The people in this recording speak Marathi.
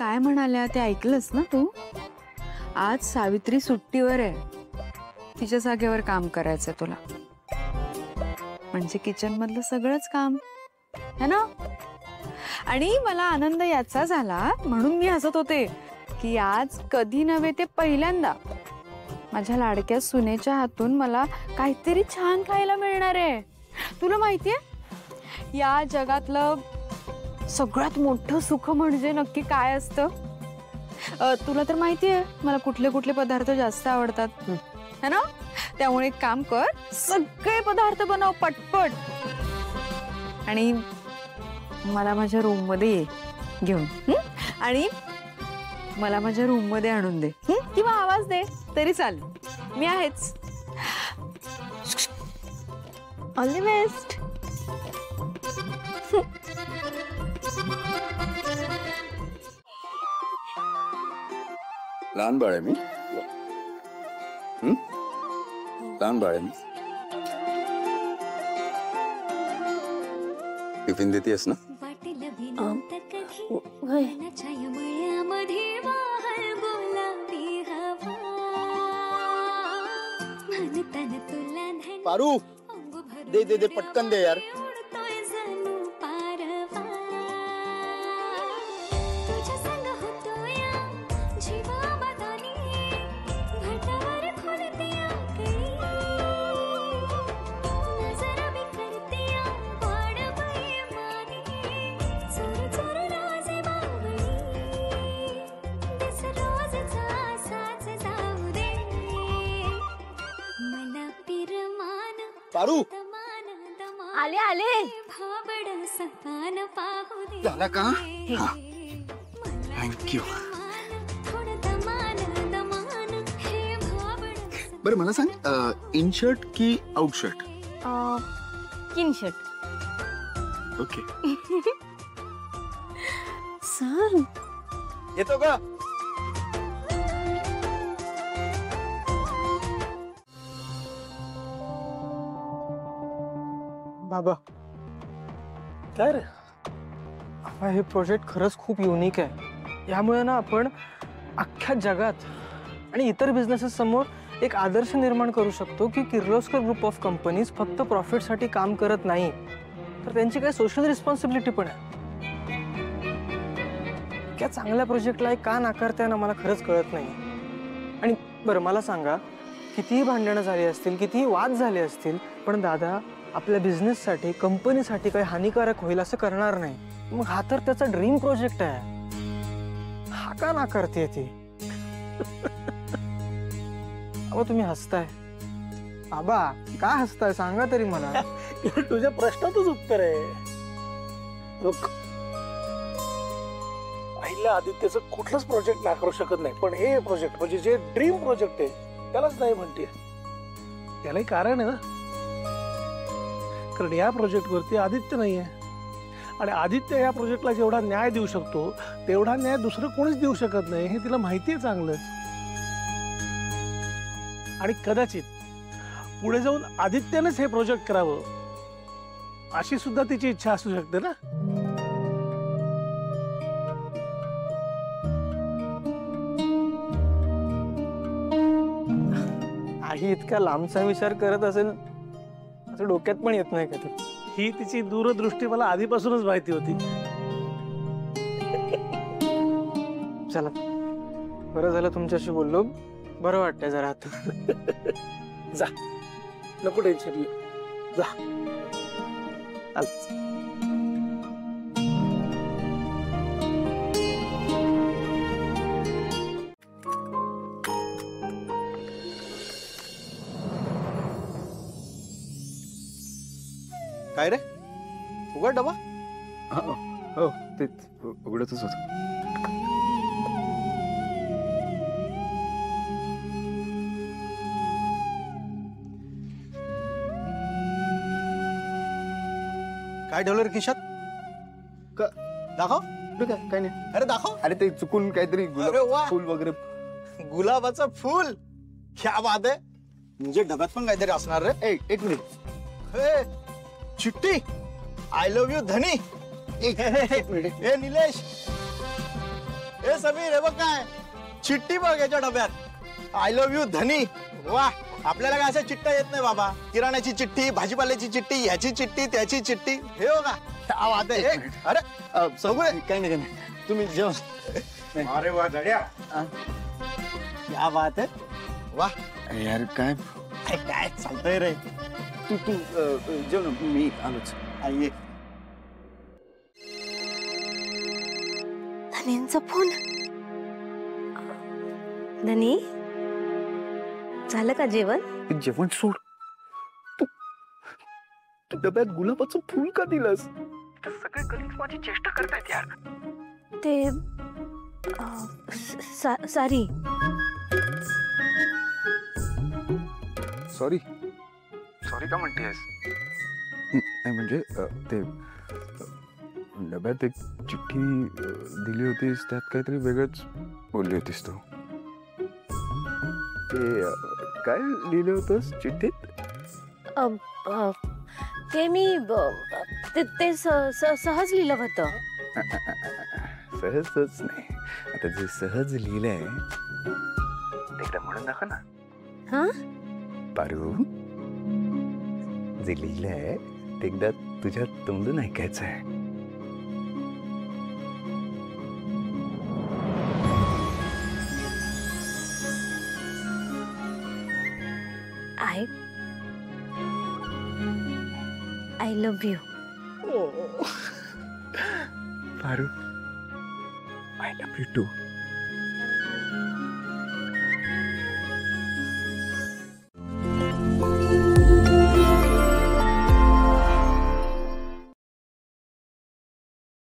काय म्हणाल्या ते ऐकलंस ना तू? आज सावित्री सुट्टीवर आहे, तिच्या जागेवर काम करायचंय तुला. म्हणजे किचन मधलं सगळंच काम है ना. आणि मला आनंद याचा झाला म्हणून मी हसत होते की आज कधी नव्हे ते पहिल्यांदा माझ्या लाडक्या सुनेच्या हातून मला काहीतरी छान खायला मिळणार आहे. तुला माहितीये या जगातलं सगळ्यात मोठं सुख म्हणजे नक्की काय असतं? तुला तर माहितीये मला कुठले कुठले पदार्थ जास्त आवडतात है ना. त्यामुळे एक काम कर, सगळे पदार्थ बनव पटपट आणि मला माझ्या रूम मध्ये ये घेऊन. आणि मला माझ्या रूम मध्ये आणून दे किंवा आवाज दे तरी चालेल, मी आहेच. All the best. लहान बाळ आहे मी. लहान बाळ आहे मी. टिफिन देतेस ना? पारू दे दे दे पटकन दे यार. पारू आले आले. झाला का? थँक्यू. बरं मला सांग, इन शर्ट की out shirt? In shirt. Okay. Sir येतो का? बाबा काय रे, हे प्रोजेक्ट खरंच खूप युनिक आहे. यामुळे ना आपण अख्ख्या जगात आणि इतर बिझनेसेस समोर एक आदर्श निर्माण करू शकतो की किर्लोस्कर ग्रुप ऑफ कंपनीज फक्त प्रॉफिटसाठी काम करत नाही, तर त्यांची काही सोशल रिस्पॉन्सिबिलिटी पण आहे. त्या चांगल्या प्रोजेक्टला का नाकारताय ना मला खरंच कळत नाही. आणि बरं मला सांगा, कितीही भांडणं झाली असतील, कितीही वाद झाले असतील, पण दादा आपल्या बिझनेससाठी कंपनीसाठी काही हानिकारक होईल असं करणार नाही. मग हा तर त्याचा ड्रीम प्रोजेक्ट आहे, हा का नाकारते ती? अहो तुम्ही हसताय बाबा, का हसताय सांगा तरी मला. तुझ्या प्रश्नातच उत्तर आहे. लोक पहिल्या आदित्यचं कुठलंच प्रोजेक्ट नाकारू शकत नाही, पण हे प्रोजेक्ट म्हणजे जे ड्रीम प्रोजेक्ट आहे त्यालाच नाही म्हणते. त्यालाही कारण आहे ना, कारण या प्रोजेक्ट वरती आदित्य नाही आहे आणि आदित्य या प्रोजेक्टला जेवढा न्याय देऊ शकतो तेवढा न्याय दुसरं कोणीच देऊ शकत नाही, हे तिला माहिती आहे चांगलंच. आणि कदाचित पुढे जाऊन आदित्यनेच हे प्रोजेक्ट करावं अशी सुद्धा तिची इच्छा असू शकते ना. आई इतका लांबचा विचार करत असेल असं डोक्यात पण येत नाही का ते. ही तिची दूरदृष्टी मला आधीपासूनच माहिती होती. चला बरं झालं तुमच्याशी बोललो, बरं वाटतंय जरा आता. जा, नको टेन्शन घेऊ, जा. काय रे, उघड डबा. हो तेच उघडतच होत. काय ठेवलं रे खिशात? दाखव. काय नाही. अरे दाखव. अरे ते चुकून काहीतरी फुल वगैरे. गुलाबाचं फुल, क्या बात आहे. म्हणजे डब्यात पण काहीतरी असणार रे. एक मिनिट. हे चिट्टी, आय लव्ह यू धनी. एक मिनिट. ए निलेश, हे समीर हे बघ काय चिठ्ठी बघ याच्या डब्यात आय लव्ह यू धनी. वा आपल्याला काय असं चिठ्ठ्या येत नाही बाबा. किराण्याची चिठ्ठी, भाजीपाल्याची चिठ्ठी, ह्याची चिठ्ठी, त्याची चिठ्ठी. हे बघा क्या बात आहे. अरे सगळे काही नाही तुम्ही जेवण. अरे वा गड्या क्या बात आहे. वा यार काय काय चालतंय रे. तू जेवण मी आलोच. आई धनींचा फोन. धनी झालं का जेवण? जेवण सोड. तू डब्यात गुलाबाचं फुल का दिलंस? सगळे गणित माझी चेष्टा करतायत यार. ते सॉरी. सॉरी सॉरी का म्हणतेस? नाही म्हणजे ते डब्यात एक चिठ्ठी दिली होतीस त्यात काहीतरी वेगळंच बोलली होतीस तू. ते काय लिहिलं होतंस चिठ्ठीत? ते मी ते सहज लिहिलं होतं. सहजच नाही. आता जे सहज लिहिलंय ते एकदा म्हणून दाखव ना. हा पारू जे लिहिलंय ते एकदा तुझ्या तोंडून ऐकायचं आहे. I love you. Paru I love you to.